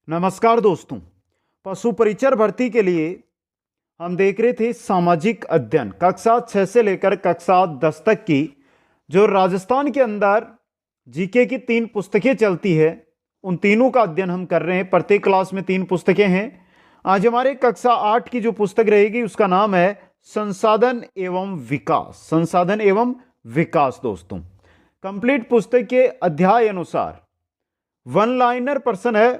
नमस्कार दोस्तों। पशु परिचर भर्ती के लिए हम देख रहे थे सामाजिक अध्ययन कक्षा 6 से लेकर कक्षा 10 तक की, जो राजस्थान के अंदर जीके की 3 पुस्तकें चलती है, उन तीनों का अध्ययन हम कर रहे हैं। प्रत्येक क्लास में 3 पुस्तकें हैं। आज हमारे कक्षा 8 की जो पुस्तक रहेगी उसका नाम है संसाधन एवं विकास। संसाधन एवं विकास दोस्तों, कंप्लीट पुस्तक के अध्याय अनुसार वन लाइनर प्रश्न है,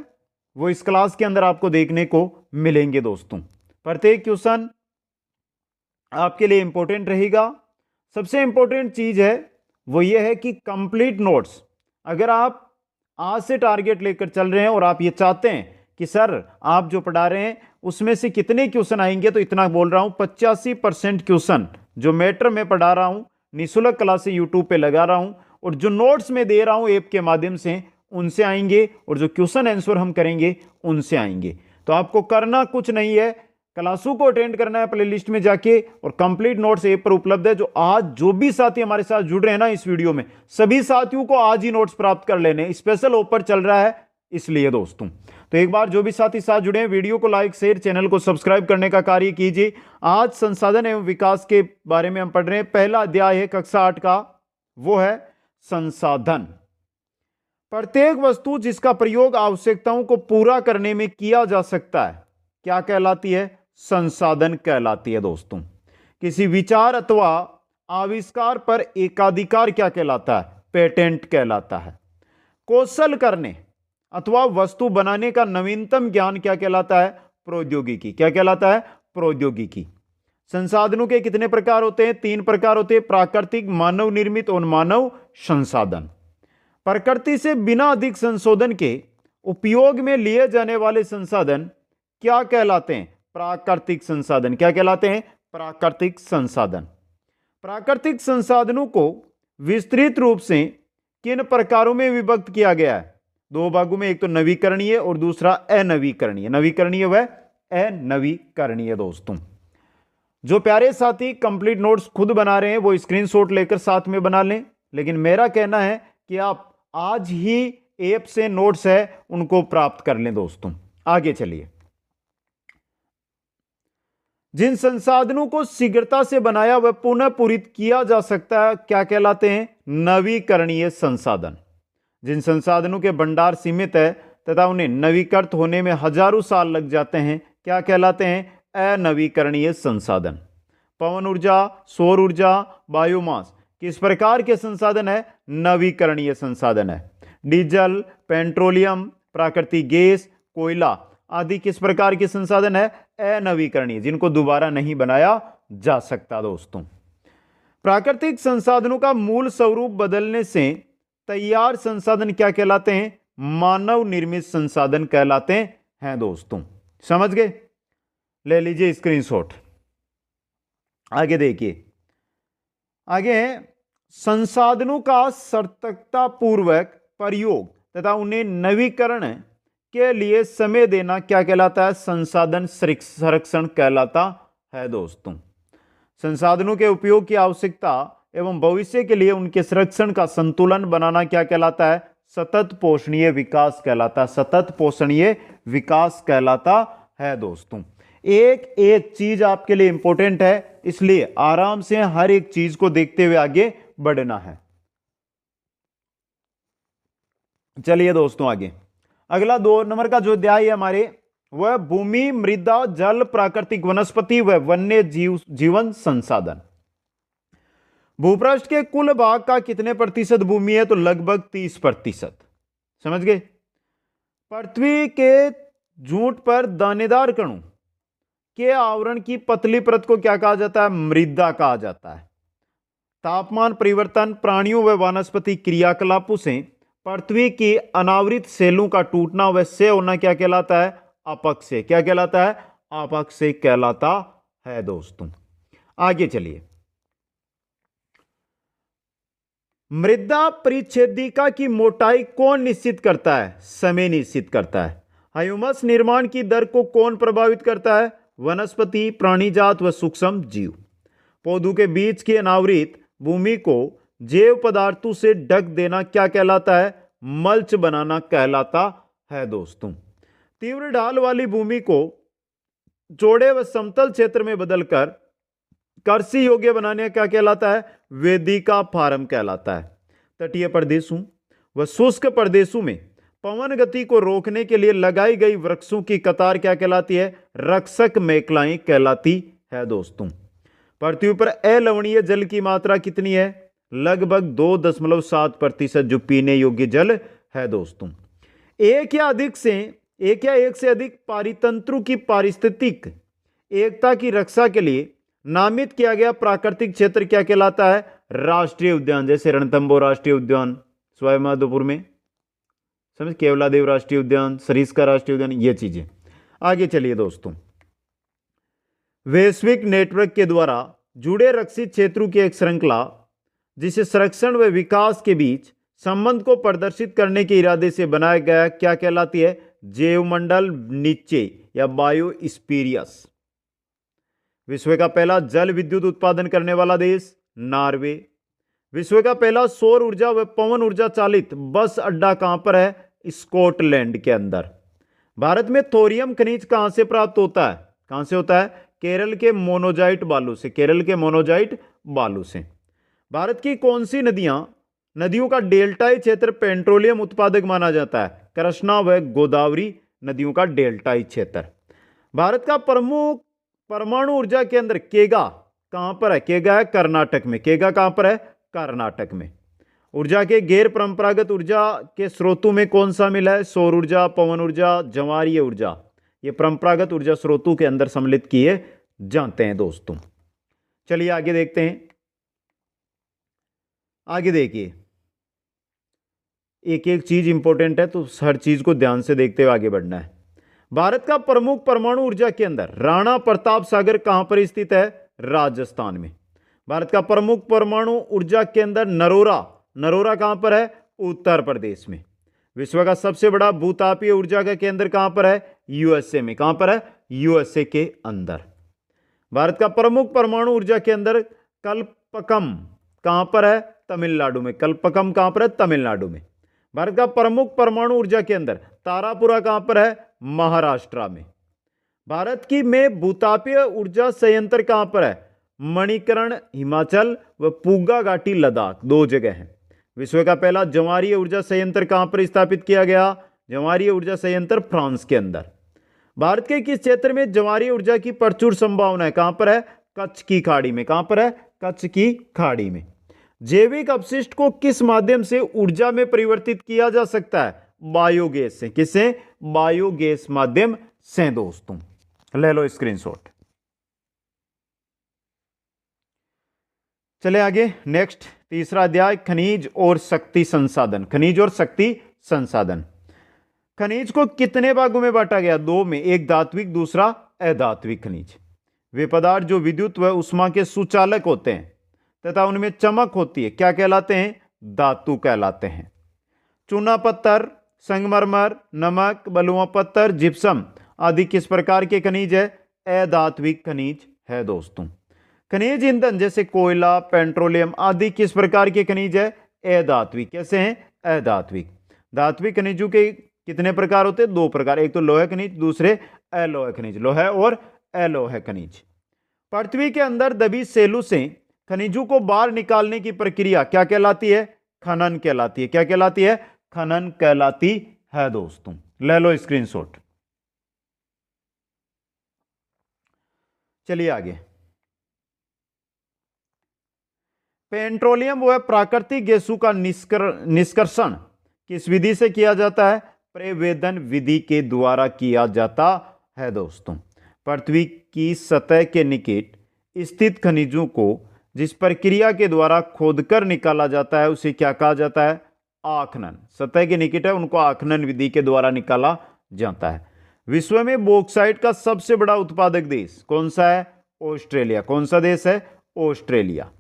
वो इस क्लास के अंदर आपको देखने को मिलेंगे दोस्तों। प्रत्येक क्वेश्चन आपके लिए इंपॉर्टेंट रहेगा। सबसे इंपॉर्टेंट चीज है वो ये है कि कंप्लीट नोट्स, अगर आप आज से टारगेट लेकर चल रहे हैं और आप ये चाहते हैं कि सर आप जो पढ़ा रहे हैं उसमें से कितने क्वेश्चन आएंगे, तो इतना बोल रहा हूं 85% क्वेश्चन जो मैटर में पढ़ा रहा हूं, निःशुल्क क्लासें यूट्यूब पे लगा रहा हूं और जो नोट्स में दे रहा हूं ऐप के माध्यम से, उनसे आएंगे और जो क्वेश्चन आंसर हम करेंगे उनसे आएंगे। तो आपको करना कुछ नहीं है, क्लासों को अटेंड करना है प्लेलिस्ट में जाके, और कंप्लीट नोट्स ऐप पर उपलब्ध है। जो आज जो भी साथी हमारे साथ जुड़ रहे हैं ना इस वीडियो में, सभी साथियों को आज ही नोट्स प्राप्त कर लेने, स्पेशल ऑफर चल रहा है इसलिए दोस्तों। तो एक बार जो भी साथी साथ जुड़े हैं, वीडियो को लाइक शेयर चैनल को सब्सक्राइब करने का कार्य कीजिए। आज संसाधन एवं विकास के बारे में हम पढ़ रहे हैं। पहला अध्याय है कक्षा 8 का, वो है संसाधन। प्रत्येक वस्तु जिसका प्रयोग आवश्यकताओं को पूरा करने में किया जा सकता है क्या कहलाती है? संसाधन कहलाती है दोस्तों। किसी विचार अथवा आविष्कार पर एकाधिकार क्या कहलाता है? पेटेंट कहलाता है। कौशल करने अथवा वस्तु बनाने का नवीनतम ज्ञान क्या कहलाता है? प्रौद्योगिकी। क्या कहलाता है? प्रौद्योगिकी। संसाधनों के कितने प्रकार होते हैं? 3 प्रकार होते हैं, प्राकृतिक, मानव निर्मित और मानव संसाधन। प्रकृति से बिना अधिक संशोधन के उपयोग में लिए जाने वाले संसाधन क्या कहलाते हैं? प्राकृतिक संसाधन। क्या कहलाते हैं? प्राकृतिक संसाधन। प्राकृतिक संसाधनों को विस्तृत रूप से किन प्रकारों में विभक्त किया गया है? 2 भागों में, एक तो नवीकरणीय और दूसरा अनवीकरणीय। नवीकरणीय व अनवीकरणीय दोस्तों। जो प्यारे साथी कंप्लीट नोट्स खुद बना रहे हैं वो स्क्रीनशॉट लेकर साथ में बना लें, लेकिन मेरा कहना है कि आप आज ही ऐप से नोट्स है उनको प्राप्त कर लें दोस्तों। आगे चलिए। जिन संसाधनों को शीघ्रता से बनाया व पुनः पूरित किया जा सकता है क्या कहलाते हैं? नवीकरणीय संसाधन। जिन संसाधनों के भंडार सीमित है तथा उन्हें नवीकृत होने में हजारों साल लग जाते हैं क्या कहलाते हैं? अनवीकरणीय संसाधन। पवन ऊर्जा, सौर ऊर्जा, बायोमास किस प्रकार के संसाधन है? नवीकरणीय संसाधन है। डीजल, पेट्रोलियम, प्राकृतिक गैस, कोयला आदि किस प्रकार के संसाधन है? अनवीकरणीय, जिनको दोबारा नहीं बनाया जा सकता दोस्तों। प्राकृतिक संसाधनों का मूल स्वरूप बदलने से तैयार संसाधन क्या कहलाते हैं? मानव निर्मित संसाधन कहलाते हैं दोस्तों। समझ गए? ले लीजिए स्क्रीनशॉट। आगे देखिए, आगे है संसाधनों का सतर्कता पूर्वक प्रयोग तथा उन्हें नवीकरण के लिए समय देना क्या कहलाता है? संसाधन संरक्षण कहलाता है दोस्तों। संसाधनों के उपयोग की आवश्यकता एवं भविष्य के लिए उनके संरक्षण का संतुलन बनाना क्या कहलाता है? सतत पोषणीय विकास कहलाता है। सतत पोषणीय विकास कहलाता है दोस्तों। एक एक चीज आपके लिए इंपॉर्टेंट है, इसलिए आराम से हर एक चीज को देखते हुए आगे बढ़ना है। चलिए दोस्तों आगे। अगला 2 नंबर का जो अध्याय है हमारे, वह भूमि, मृदा, जल, प्राकृतिक वनस्पति व वन्य जीवन संसाधन। भूपृष्ठ के कुल भाग का कितने प्रतिशत भूमि है? तो लगभग 30%। समझ गए? पृथ्वी के झूठ पर दानेदार कणों के आवरण की पतली परत को क्या कहा जाता है? मृदा कहा जाता है। तापमान परिवर्तन, प्राणियों व वनस्पति क्रियाकलापों से पृथ्वी की अनावृत सेलों का टूटना व क्षय होना क्या कहलाता है? अपक्षय। क्या कहलाता है? अपक्षय कहलाता है दोस्तों। आगे चलिए। मृदा परिच्छेदिका की मोटाई कौन निश्चित करता है? समय निश्चित करता है। ह्यूमस निर्माण की दर को कौन प्रभावित करता है? वनस्पति, प्राणीजात व सूक्ष्म जीव। पौधों के बीच की अनावृत भूमि को जैव पदार्थों से ढक देना क्या कहलाता है? मल्च बनाना कहलाता है दोस्तों। तीव्र ढाल वाली भूमि को चौड़े व समतल क्षेत्र में बदलकर कृषि योग्य बनाने क्या कहलाता है? वेदिका फार्म कहलाता है। तटीय प्रदेशों व शुष्क प्रदेशों में पवन गति को रोकने के लिए लगाई गई वृक्षों की कतार क्या कहलाती है? रक्षक मेखलाएं कहलाती है दोस्तों। पृथ्वी पर अलवणीय जल की मात्रा कितनी है? लगभग 2.7% जो पीने योग्य जल है दोस्तों। एक या एक से अधिक पारितंत्रों की पारिस्थितिक एकता की रक्षा के लिए नामित किया गया प्राकृतिक क्षेत्र क्या कहलाता है? राष्ट्रीय उद्यान। जैसे रणथंभौर राष्ट्रीय उद्यान सवाईमाधोपुर में, समझ, केवलादेव राष्ट्रीय उद्यान, सरिस्का राष्ट्रीय उद्यान, ये चीजें। आगे चलिए दोस्तों, वैश्विक नेटवर्क के द्वारा जुड़े रक्षित क्षेत्रों की एक श्रृंखला जिसे संरक्षण व विकास के बीच संबंध को प्रदर्शित करने के इरादे से बनाया गया क्या कहलाती है? जैवमंडल नीचे या बायोस्फीयर्स। विश्व का पहला जल विद्युत उत्पादन करने वाला देश नॉर्वे। विश्व का पहला सौर ऊर्जा व पवन ऊर्जा चालित बस अड्डा कहां पर है? स्कॉटलैंड के अंदर। भारत में थोरियम खनिज कहां से प्राप्त होता है? कहां से होता है? केरल के मोनोजाइट बालू से। केरल के मोनोजाइट बालू से। भारत की कौन सी नदियों का डेल्टाई क्षेत्र पेट्रोलियम उत्पादक माना जाता है? कृष्णा व गोदावरी नदियों का डेल्टाई क्षेत्र। भारत का प्रमुख परमाणु ऊर्जा केंद्र केगा कहां पर है? केगा है कर्नाटक में। केगा कहां पर है? कर्नाटक में। ऊर्जा के गैर परंपरागत ऊर्जा के स्रोतों में कौन सा मिला है? सौर ऊर्जा, पवन ऊर्जा, ज्वारीय ऊर्जा। ये परंपरागत ऊर्जा स्रोतों के अंदर सम्मिलित किए जाते हैं दोस्तों। चलिए आगे देखते हैं। आगे देखिए, एक एक चीज इंपॉर्टेंट है तो हर चीज को ध्यान से देखते हुए आगे बढ़ना है। भारत का प्रमुख परमाणु ऊर्जा केंद्र राणा प्रताप सागर कहां पर स्थित है? राजस्थान में। भारत का प्रमुख परमाणु ऊर्जा केंद्र नरोरा कहां पर है? उत्तर प्रदेश में। विश्व का सबसे बड़ा भूतापीय ऊर्जा का केंद्र कहां पर है? यूएसए में। कहां पर है? यूएसए के अंदर। भारत का प्रमुख परमाणु ऊर्जा केंद्र कल्पकम कहां पर है? तमिलनाडु में। कल्पकम कहां पर है? तमिलनाडु में। भारत का प्रमुख परमाणु ऊर्जा केंद्र तारापुरा कहां पर है? महाराष्ट्र में। भारत की में भूतापीय ऊर्जा संयंत्र कहां पर है? मणिकरण हिमाचल व पूगा घाटी लद्दाख, 2 जगह हैं। विश्व का पहला ज्वारीय ऊर्जा संयंत्र कहां पर स्थापित किया गया? ज्वारीय ऊर्जा संयंत्र फ्रांस के अंदर। भारत के किस क्षेत्र में ज्वारीय ऊर्जा की प्रचुर संभावना है? कहां पर है? कच्छ की खाड़ी में। कहां पर है? कच्छ की खाड़ी में। जैविक अपशिष्ट को किस माध्यम से ऊर्जा में परिवर्तित किया जा सकता है? बायोगैस से। किससे? बायोगैस माध्यम से दोस्तों। ले लो स्क्रीनशॉट। चले आगे, नेक्स्ट तीसरा अध्याय, खनिज और शक्ति संसाधन। खनिज और शक्ति संसाधन। खनिज को कितने भागों में बांटा गया? 2 में, एक धात्विक, दूसरा अधात्विक खनिज। वे पदार्थ जो विद्युत व उष्मा के सुचालक होते हैं तथा उनमें चमक होती है क्या कहलाते हैं? धातु कहलाते हैं। चूना पत्थर, संगमरमर, नमक, बलुआ पत्थर, जिप्सम आदि किस प्रकार के खनिज है? अधात्विक खनिज है दोस्तों। खनिज ईंधन जैसे कोयला, पेट्रोलियम आदि किस प्रकार के खनिज है? अधात्विक। कैसे हैं? अधात्विक। धात्विक खनिजों के कितने प्रकार होते हैं? 2 प्रकार, एक तो लोह खनिज, दूसरे अलोह खनिज। लोह और अलोह खनिज। पृथ्वी के अंदर दबी सेलू से खनिजों को बाहर निकालने की प्रक्रिया क्या कहलाती है? खनन कहलाती है। क्या कहलाती है? खनन कहलाती है दोस्तों। ले लो स्क्रीनशॉट। चलिए आगे। पेट्रोलियम व प्राकृतिक गैसों का निष्कर्षण किस विधि से किया जाता है? प्रवेदन विधि के द्वारा किया जाता है दोस्तों। पृथ्वी की सतह के निकट स्थित खनिजों को जिस प्रक्रिया के द्वारा खोदकर निकाला जाता है उसे क्या कहा जाता है? आखनन। सतह के निकट है, उनको आखनन विधि के द्वारा निकाला जाता है। विश्व में बॉक्साइट का सबसे बड़ा उत्पादक देश कौन सा है? ऑस्ट्रेलिया। कौन सा देश है? ऑस्ट्रेलिया।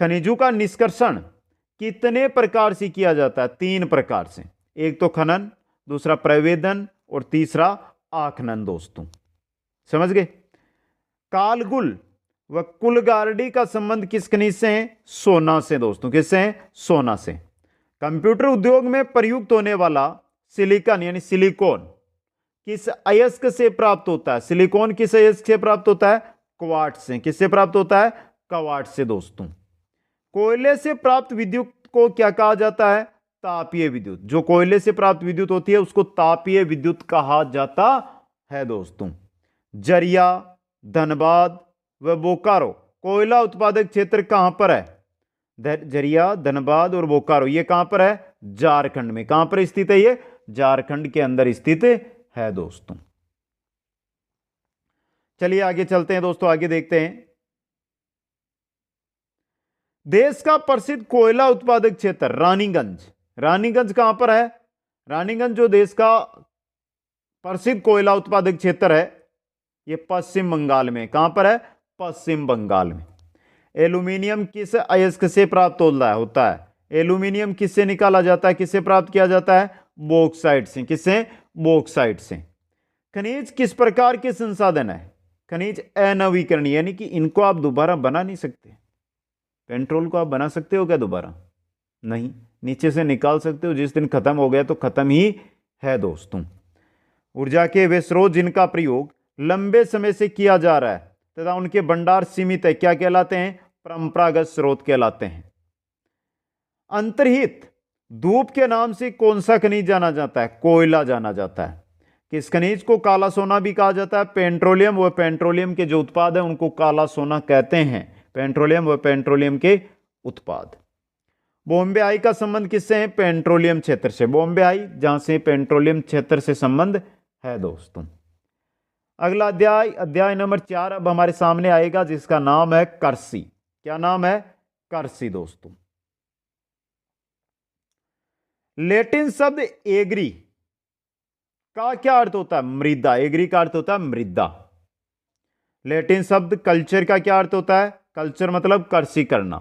खनिजों का निष्कर्षण कितने प्रकार से किया जाता है? 3 प्रकार से। एक तो खनन, दूसरा प्रवेदन और तीसरा आखनन दोस्तों। समझ गए? कालगुल व कुलगार्डी का संबंध किस खनिज से है? सोना से दोस्तों। किससे है? सोना से। कंप्यूटर उद्योग में प्रयुक्त होने वाला सिलिकॉन यानी सिलिकॉन किस अयस्क से प्राप्त होता है? सिलिकॉन किस अयस्क से प्राप्त होता है? क्वार्ट्ज से। किससे प्राप्त होता है? क्वार्ट्ज से दोस्तों। कोयले से प्राप्त विद्युत को क्या कहा जाता है? तापीय विद्युत। जो कोयले से प्राप्त विद्युत होती है उसको तापीय विद्युत कहा जाता है दोस्तों। जरिया, धनबाद व बोकारो कोयला उत्पादक क्षेत्र कहां पर है? जरिया, धनबाद और बोकारो ये कहां पर है? झारखंड में। कहां पर स्थित है ये? झारखंड के अंदर स्थित है दोस्तों। चलिए आगे चलते हैं दोस्तों, आगे देखते हैं। देश का प्रसिद्ध कोयला उत्पादक क्षेत्र रानीगंज। रानीगंज कहां पर है? रानीगंज जो देश का प्रसिद्ध कोयला उत्पादक क्षेत्र है ये पश्चिम बंगाल में। कहां पर है? पश्चिम बंगाल में। एल्यूमिनियम किस अयस्क से प्राप्त होता है? एल्यूमिनियम किससे निकाला जाता है? किससे प्राप्त किया जाता है? बॉक्साइट से। किससे? बॉक्साइट से। खनिज किस प्रकार के संसाधन है? खनिज अनवीकरणीय, यानी कि इनको आप दोबारा बना नहीं सकते। पेट्रोल को आप बना सकते हो क्या दोबारा? नहीं, नीचे से निकाल सकते हो, जिस दिन खत्म हो गया तो खत्म ही है दोस्तों। ऊर्जा के वे स्रोत जिनका प्रयोग लंबे समय से किया जा रहा है तथा उनके भंडार सीमित है क्या कहलाते हैं? परंपरागत स्रोत कहलाते हैं। अंतर्हित धूप के नाम से कौन सा खनिज जाना जाता है? कोयला जाना जाता है। किस खनिज को काला सोना भी कहा जाता है? पेट्रोलियम व पेट्रोलियम के जो उत्पाद है उनको काला सोना कहते हैं। पेट्रोलियम व पेट्रोलियम के उत्पाद। बॉम्बे आई का संबंध किससे है? पेट्रोलियम क्षेत्र से। बॉम्बे आई जहां से पेट्रोलियम क्षेत्र से संबंध है दोस्तों। अगला अध्याय नंबर 4 अब हमारे सामने आएगा, जिसका नाम है करसी। क्या नाम है? करसी दोस्तों। लैटिन शब्द एग्री का क्या अर्थ होता है? मृदा। एग्री का अर्थ होता है मृदा। लैटिन शब्द कल्चर का क्या अर्थ होता है? कल्चर मतलब कृषि करना।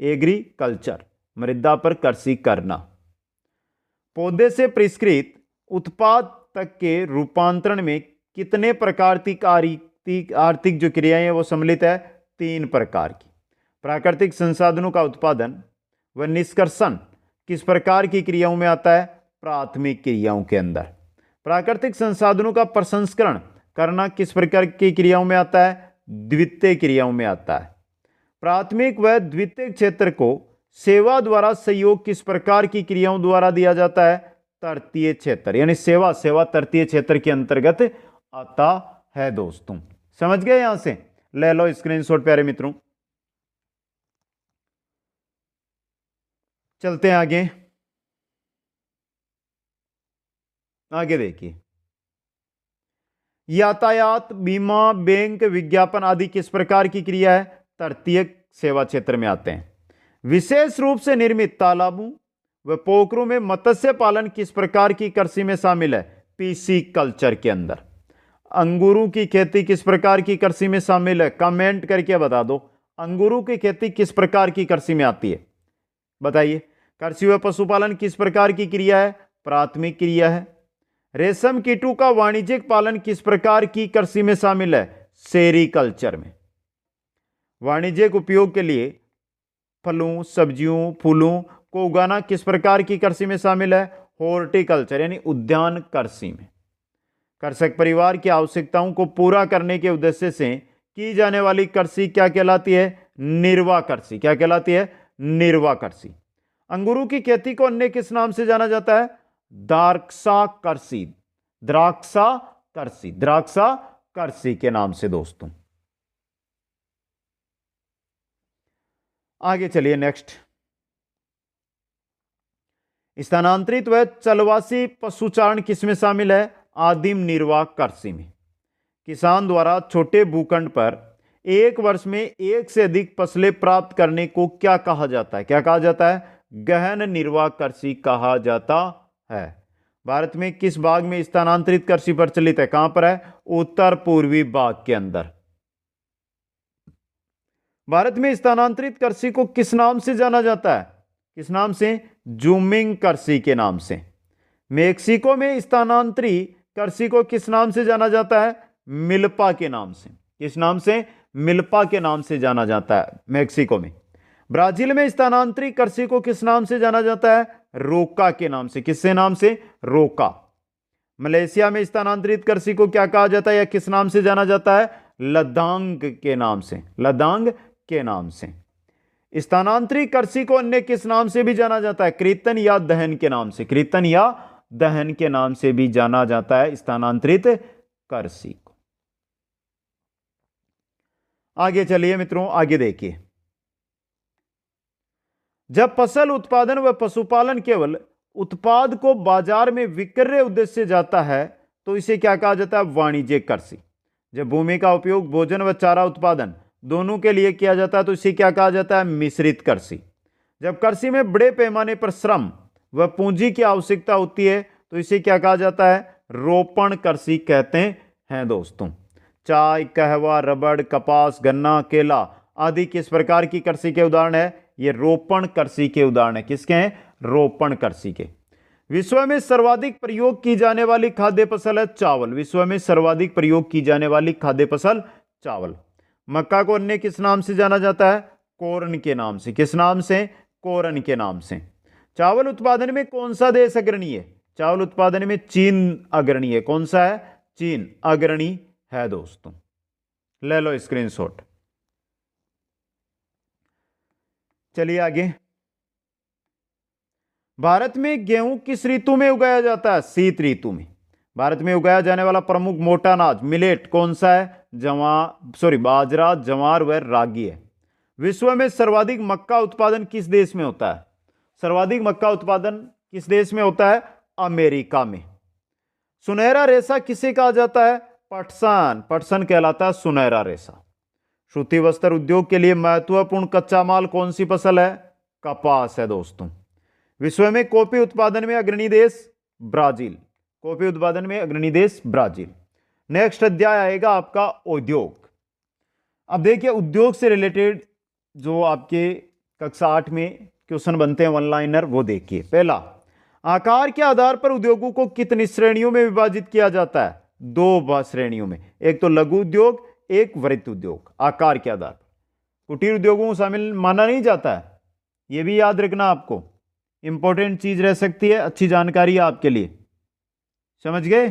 एग्री कल्चर, मृदा पर कृषि करना। पौधे से परिष्कृत उत्पाद तक के रूपांतरण में कितने प्रकार की आर्थिक जो क्रियाएं हैं वो सम्मिलित है? 3 प्रकार की। प्राकृतिक संसाधनों का उत्पादन व निष्कर्षण किस प्रकार की क्रियाओं में आता है? प्राथमिक क्रियाओं के अंदर। प्राकृतिक संसाधनों का प्रसंस्करण करना किस प्रकार की क्रियाओं में आता है? द्वितीय क्रियाओं में आता है। प्राथमिक व द्वितीय क्षेत्र को सेवा द्वारा सहयोग किस प्रकार की क्रियाओं द्वारा दिया जाता है? तृतीय क्षेत्र, यानी सेवा तृतीय क्षेत्र के अंतर्गत आता है दोस्तों। समझ गए? यहां से ले लो स्क्रीनशॉट प्यारे मित्रों। चलते हैं आगे। आगे देखिए, यातायात, बीमा, बैंक, विज्ञापन आदि किस प्रकार की क्रिया है? तृतीय सेवा क्षेत्र में आते हैं। विशेष रूप से निर्मित तालाबों व पोखरों में मत्स्य पालन किस प्रकार की कृषि में शामिल है? पीसी कल्चर के अंदर। अंगूरों की खेती किस प्रकार की कृषि में शामिल है? कमेंट करके बता दो, अंगूरों की खेती किस प्रकार की कृषि में आती है? बताइए। कृषि व पशुपालन किस प्रकार की क्रिया है? प्राथमिक क्रिया है। रेशम कीटों का वाणिज्यिक पालन किस प्रकार की कृषि में शामिल है? सेरीकल्चर में। वाणिज्यिक उपयोग के लिए फलों, सब्जियों, फूलों को उगाना किस प्रकार की कृषि में शामिल है? हॉर्टिकल्चर, यानी उद्यान कृषि में। कृषक परिवार की आवश्यकताओं को पूरा करने के उद्देश्य से की जाने वाली कृषि क्या कहलाती है? निर्वाह कृषि। क्या कहलाती है? निर्वाह कृषि। अंगूरों की खेती को अन्य किस नाम से जाना जाता है? द्राक्षा कृषि। द्राक्षा कृषि, द्राक्षा कृषि के नाम से दोस्तों। आगे चलिए नेक्स्ट। स्थानांतरित व चलवासी पशुचारण किसमें शामिल है? आदिम निर्वाह कृषि में। किसान द्वारा छोटे भूखंड पर एक वर्ष में एक से अधिक फसलें प्राप्त करने को क्या कहा जाता है? क्या कहा जाता है? गहन निर्वाह कृषि कहा जाता है। भारत में किस भाग में स्थानांतरित कृषि प्रचलित है? कहां पर है? उत्तर पूर्वी भाग के अंदर। भारत में स्थानांतरित कृषि को किस नाम से जाना जाता है? किस नाम से? जूमिंग कृषि के नाम से। मेक्सिको में स्थानांतरित कृषि को किस नाम से जाना जाता है? मिल्पा के नाम से। किस नाम से? मिल्पा के नाम से जाना जाता है मेक्सिको में। ब्राजील में स्थानांतरित कृषि को किस नाम से जाना जाता है? रोका के नाम से। किससे नाम से? रोका। मलेशिया में स्थानांतरित कृषि को क्या कहा जाता है या किस नाम से जाना जाता है? लदांग के नाम से, लदांग के नाम से। स्थानांतरित कृषि को अन्य किस नाम से भी जाना जाता है? कृतन या दहन के नाम से, कृतन या दहन के नाम से भी जाना जाता है स्थानांतरित कृषि को। आगे चलिए मित्रों, आगे देखिए। जब फसल उत्पादन व पशुपालन केवल उत्पाद को बाजार में विक्रय उद्देश्य से जाता है तो इसे क्या कहा जाता है? वाणिज्यिक कृषि। जब भूमि का उपयोग भोजन व चारा उत्पादन दोनों के लिए किया जाता है तो इसे क्या कहा जाता है? मिश्रित कृषि। जब कृषि में बड़े पैमाने पर श्रम व पूंजी की आवश्यकता होती है तो इसे क्या कहा जाता है? रोपण कृषि कहते हैं दोस्तों। चाय, कहवा, रबड़, कपास, गन्ना, केला आदि किस प्रकार की कृषि के उदाहरण है? ये रोपण कृषि के उदाहरण है। किसके हैं? रोपण कृषि के। विश्व में सर्वाधिक प्रयोग की जाने वाली खाद्य फसल है चावल। विश्व में सर्वाधिक प्रयोग की जाने वाली खाद्य फसल चावल। मक्का को अन्य किस नाम से जाना जाता है? कोरन के नाम से। किस नाम से? कोरन के नाम से। चावल उत्पादन में कौन सा देश अग्रणी है? चावल उत्पादन में चीन अग्रणी है। कौन सा है? चीन अग्रणी है दोस्तों। ले लो स्क्रीनशॉट। चलिए आगे। भारत में गेहूं किस ऋतु में उगाया जाता है? शीत ऋतु में। भारत में उगाया जाने वाला प्रमुख मोटा अनाज मिलेट कौन सा है? बाजरा, जवार व रागी है। विश्व में सर्वाधिक मक्का उत्पादन किस देश में होता है? सर्वाधिक मक्का उत्पादन किस देश में होता है? अमेरिका में। सुनहरा रेशा किसे कहा जाता है? पटसन। पटसन कहलाता है सुनहरा रेशा। सूती वस्त्र उद्योग के लिए महत्वपूर्ण कच्चा माल कौन सी फसल है? कपास है दोस्तों। विश्व में कॉफी उत्पादन में अग्रणी देश ब्राजील। कॉफी उत्पादन में अग्रणी देश ब्राजील। नेक्स्ट अध्याय आएगा आपका उद्योग। अब देखिए उद्योग से रिलेटेड जो आपके कक्षा 8 में क्वेश्चन बनते हैं वन लाइनर, वो देखिए। पहला, आकार के आधार पर उद्योगों को कितनी श्रेणियों में विभाजित किया जाता है? 2 श्रेणियों में। एक तो लघु उद्योग, एक वृत्त उद्योग। आकार के आधार पर कुटीर उद्योगों को शामिल माना नहीं जाता है, यह भी याद रखना आपको। इंपॉर्टेंट चीज रह सकती है, अच्छी जानकारी है आपके लिए। समझ गए?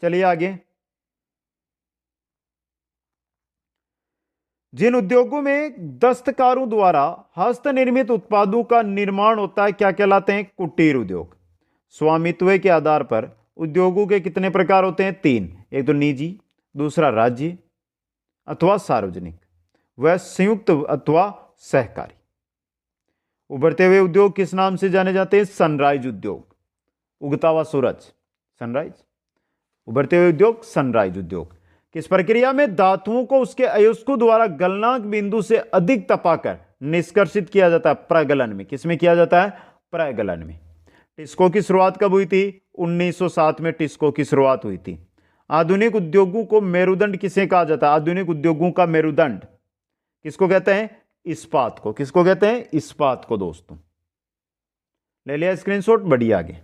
चलिए आगे। जिन उद्योगों में दस्तकारों द्वारा हस्तनिर्मित उत्पादों का निर्माण होता है क्या कहलाते हैं? कुटीर उद्योग। स्वामित्व के आधार पर उद्योगों के कितने प्रकार होते हैं? 3। एक तो निजी, दूसरा राज्य अथवा सार्वजनिक, वह संयुक्त अथवा सहकारी। उभरते हुए उद्योग किस नाम से जाने जाते हैं? सनराइज उद्योग। उगता हुआ सूरज, सनराइज। उभरते हुए उद्योग सनराइज उद्योग। किस प्रक्रिया में धातुओं को उसके अयस्कों द्वारा गलनांक बिंदु से अधिक तपाकर निष्कर्षित किया जाता है? प्रगलन में। किसमें किया जाता है? प्रगलन में। टिस्को की शुरुआत कब हुई थी? 1907 में टिस्को की शुरुआत हुई थी। आधुनिक उद्योगों को मेरुदंड किसे कहा जाता है? आधुनिक उद्योगों का मेरुदंड किसको कहते हैं? इस्पात को। किसको कहते हैं? इस्पात को दोस्तों। ले लिया स्क्रीनशॉट, बढ़िया आगे।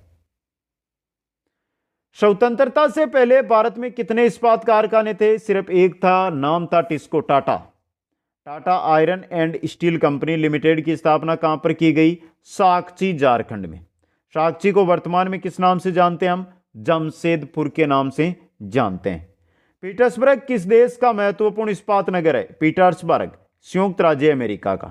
स्वतंत्रता से पहले भारत में कितने इस्पात कारखाने थे? सिर्फ एक था, नाम था TISCO. Tata. Tata iron and steel company limited की स्थापना कहां पर की गई? साकची, झारखंड में। साकची को वर्तमान में किस नाम से जानते हैं हम? जमशेदपुर के नाम से जानते हैं। पीटर्सबर्ग किस देश का महत्वपूर्ण इस्पात नगर है? पीटर्सबर्ग संयुक्त राज्य अमेरिका का।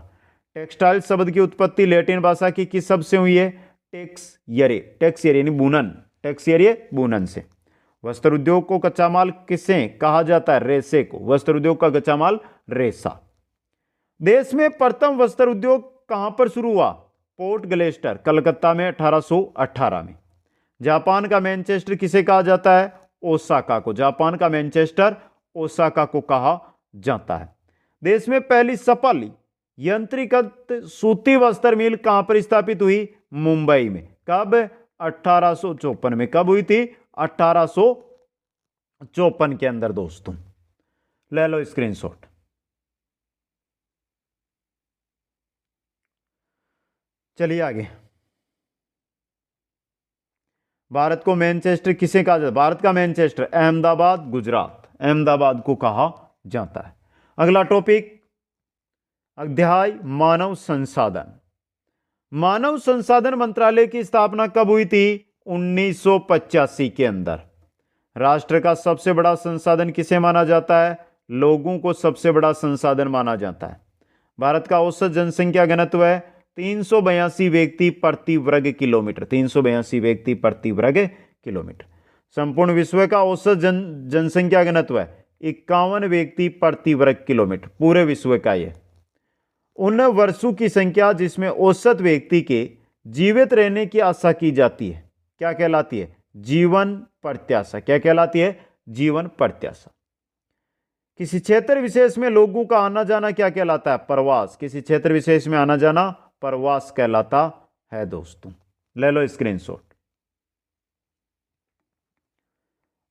टेक्सटाइल शब्द की उत्पत्ति लैटिन भाषा की किस शब्द से हुई है? टेक्सयरे। टेक्सयरे यानी बुनन, टेक्सयरे बुनन से। वस्त्र उद्योग को कच्चा माल किसे कहा जाता है? रेशे को। वस्त्र उद्योग का कच्चा माल रेशा। देश में प्रथम वस्त्र उद्योग कहां पर शुरू हुआ? पोर्ट ग्लेस्टर, कलकत्ता में 1818 में। जापान का मैनचेस्टर किसे कहा जाता है? ओसाका को। जापान का मैनचेस्टर ओसाका को कहा जाता है। देश में पहली सफल यंत्रीकृत सूती वस्त्र मिल कहां पर स्थापित हुई? मुंबई में। कब? 1854 में। कब हुई थी? 1854 के अंदर दोस्तों। ले लो स्क्रीनशॉट। चलिए आगे। भारत को मैनचेस्टर किसे कहा जाता है? भारत का मैनचेस्टर अहमदाबाद, गुजरात। अहमदाबाद को कहा जाता है। अगला टॉपिक, अध्याय मानव संसाधन। मानव संसाधन मंत्रालय की स्थापना कब हुई थी? 1985 के अंदर। राष्ट्र का सबसे बड़ा संसाधन किसे माना जाता है? लोगों को सबसे बड़ा संसाधन माना जाता है। भारत का औसत जनसंख्या घनत्व है 382 व्यक्ति प्रति वर्ग किलोमीटर। 382 व्यक्ति प्रति वर्ग किलोमीटर। संपूर्ण विश्व का औसत जनसंख्या घनत्व है 51 व्यक्ति प्रति वर्ग किलोमीटर। पूरे विश्व का यह। उन वर्षों की संख्या जिसमें औसत व्यक्ति के जीवित रहने की आशा की जाती है क्या कहलाती है? जीवन प्रत्याशा। क्या कहलाती है? जीवन प्रत्याशा। किसी क्षेत्र विशेष में लोगों का आना जाना क्या कहलाता है? प्रवास। किसी क्षेत्र विशेष में आना जाना प्रवास कहलाता है दोस्तों। ले लो स्क्रीनशॉट।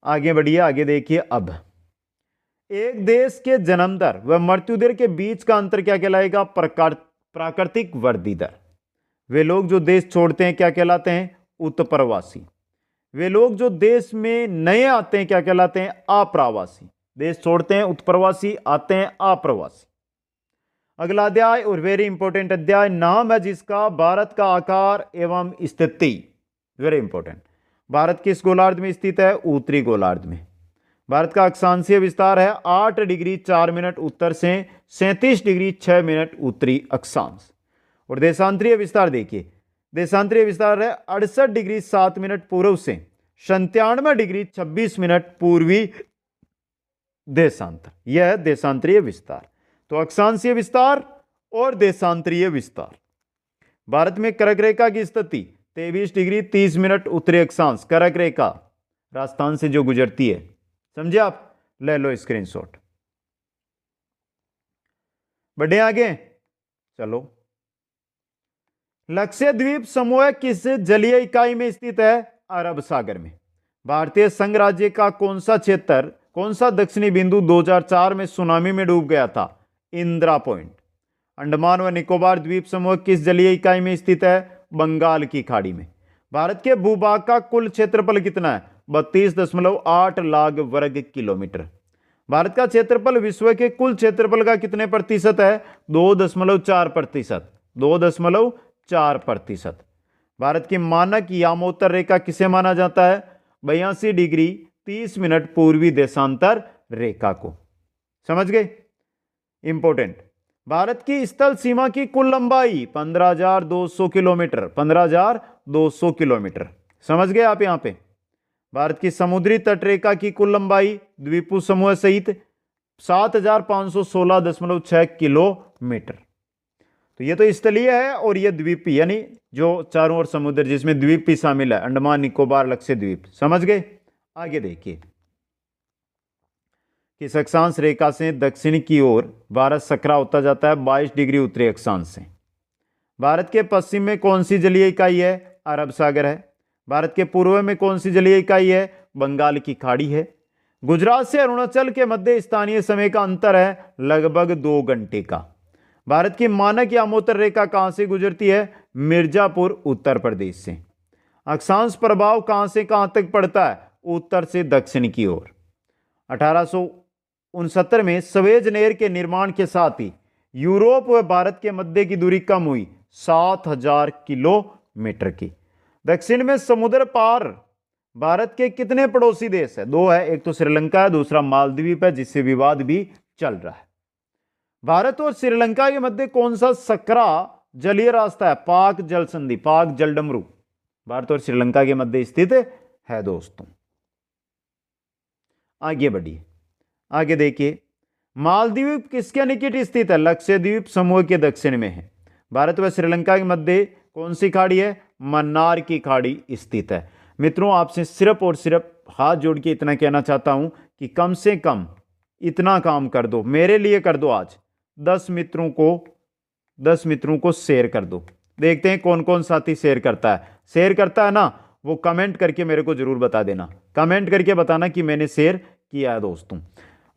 आगे बढ़िए, आगे देखिए। अब एक देश के जन्म दर व मृत्यु दर के बीच का अंतर क्या कहलाएगा? प्राकृतिक वृद्धि दर। वे लोग जो देश छोड़ते हैं क्या कहलाते हैं? उत्प्रवासी। वे लोग जो देश में नए आते हैं क्या कहलाते हैं? अप्रवासी। देश छोड़ते हैं उत्प्रवासी, आते हैं अप्रवासी। अगला अध्याय और वेरी इंपॉर्टेंट अध्याय नाम है जिसका भारत का आकार एवं स्थिति। Very important. भारत किस गोलार्ध में स्थित है? उत्तरी गोलार्ध में। भारत का अक्षांशीय विस्तार है 8 डिग्री 4 मिनट उत्तर से 37 डिग्री 6 मिनट उत्तरी अक्षांश। और देशांतरीय विस्तार देखिए, देशांतरीय विस्तार है 68 डिग्री 7 मिनट पूर्व से 97 डिग्री 26 मिनट पूर्वी देशांतर। यह है देशांतरीय विस्तार। तो अक्षांशीय विस्तार और देशांतरीय विस्तार। भारत में कर्क रेखा की स्थिति 23 डिग्री 30 मिनट उत्तरी अक्षांश। कर्क रेखा राजस्थान से जो गुजरती है, समझे आप? ले लो स्क्रीनशॉट। बढ़े आगे, चलो। लक्षद्वीप समूह किस जलीय इकाई में स्थित है? अरब सागर में। भारतीय संघ राज्य का कौन सा क्षेत्र, कौन सा दक्षिणी बिंदु 2004 में सुनामी में डूब गया था? इंदिरा पॉइंट। अंडमान व निकोबार द्वीप समूह किस जलीय इकाई में स्थित है? बंगाल की खाड़ी में। भारत के भूभाग का कुल क्षेत्रफल कितना है? 32.8 लाख वर्ग किलोमीटर। भारत का क्षेत्रफल विश्व के कुल क्षेत्रफल का कितने प्रतिशत है? 2.4%। 2.4%। भारत की मानक यामोत्तर रेखा किसे माना जाता है? 82 डिग्री 30 मिनट पूर्वी देशांतर रेखा को। समझ गए? इंपॉर्टेंट। भारत की स्थल सीमा की कुल लंबाई 15,200 किलोमीटर। 15,200 किलोमीटर। समझ गए आप? यहां पे भारत की समुद्री तटरेखा की कुल लंबाई द्वीपों समूह सहित 7,516.6 किलोमीटर। तो ये तो स्थलीय है और ये द्वीपी, यानी जो चारों ओर समुद्र जिसमें द्वीप भी शामिल है, अंडमान निकोबार लक्षद्वीप। समझ गए? आगे देखिए। किस अक्षांश रेखा से दक्षिण की ओर भारत सकरा होता जाता है? 22 डिग्री उत्तरी अक्षांश से। भारत के पश्चिम में कौन सी जलीय इकाई है? अरब सागर है। भारत के पूर्व में कौन सी जलीय इकाई है? बंगाल की खाड़ी है। गुजरात से अरुणाचल के मध्य स्थानीय समय का अंतर है लगभग 2 घंटे का। भारत की मानक यामोत्तर रेखा कहां से गुजरती है? मिर्जापुर उत्तर प्रदेश से। अक्षांश प्रभाव कहां से कहां तक पड़ता है? उत्तर से दक्षिण की ओर। 1869 में सवेज नहर के निर्माण के साथ ही यूरोप व भारत के मध्य की दूरी कम हुई 7,000 किलोमीटर की। दक्षिण में समुद्र पार भारत के कितने पड़ोसी देश है? 2 है। एक तो श्रीलंका है, दूसरा मालदीव है जिससे विवाद भी चल रहा है। भारत और श्रीलंका के मध्य कौन सा सकरा जलीय रास्ता है? पाक जल संधि, पाक जलडमरू भारत और श्रीलंका के मध्य स्थित है दोस्तों। आगे बढ़िए, आगे देखिए। मालदीव किसके निकट स्थित है? लक्षद्वीप समूह के दक्षिण में है। भारत व श्रीलंका के मध्य कौन सी खाड़ी है? मन्नार की खाड़ी स्थित है। मित्रों, आपसे सिर्फ और सिर्फ हाथ जोड़ के इतना कहना चाहता हूं कि कम से कम इतना काम कर दो, मेरे लिए कर दो। आज 10 मित्रों को शेयर कर दो। देखते हैं कौन कौन साथी शेयर करता है। शेयर करता है ना, वो कमेंट करके मेरे को जरूर बता देना। कमेंट करके बताना कि मैंने शेयर किया है दोस्तों।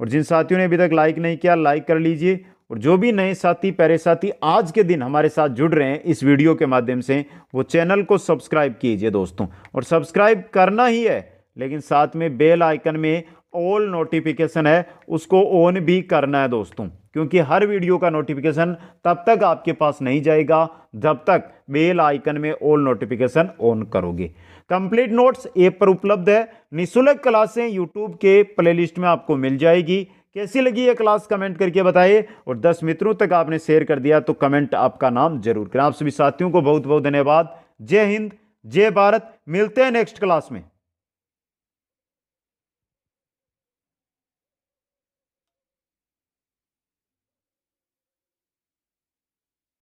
और जिन साथियों ने अभी तक लाइक नहीं किया, लाइक कर लीजिए। और जो भी नए साथी, प्यारे साथी आज के दिन हमारे साथ जुड़ रहे हैं इस वीडियो के माध्यम से, वो चैनल को सब्सक्राइब कीजिए दोस्तों। और सब्सक्राइब करना ही है, लेकिन साथ में बेल आइकन में ऑल नोटिफिकेशन है, उसको ऑन भी करना है दोस्तों। क्योंकि हर वीडियो का नोटिफिकेशन तब तक आपके पास नहीं जाएगा जब तक बेल आइकन में ऑल नोटिफिकेशन ऑन करोगे। कंप्लीट नोट्स ऐप पर उपलब्ध है। निःशुल्क क्लासें यूट्यूब के प्लेलिस्ट में आपको मिल जाएगी। कैसी लगी ये क्लास कमेंट करके बताइए, और 10 मित्रों तक आपने शेयर कर दिया तो कमेंट आपका नाम जरूर करें। आप सभी साथियों को बहुत बहुत धन्यवाद। जय हिंद, जय भारत। मिलते हैं नेक्स्ट क्लास में।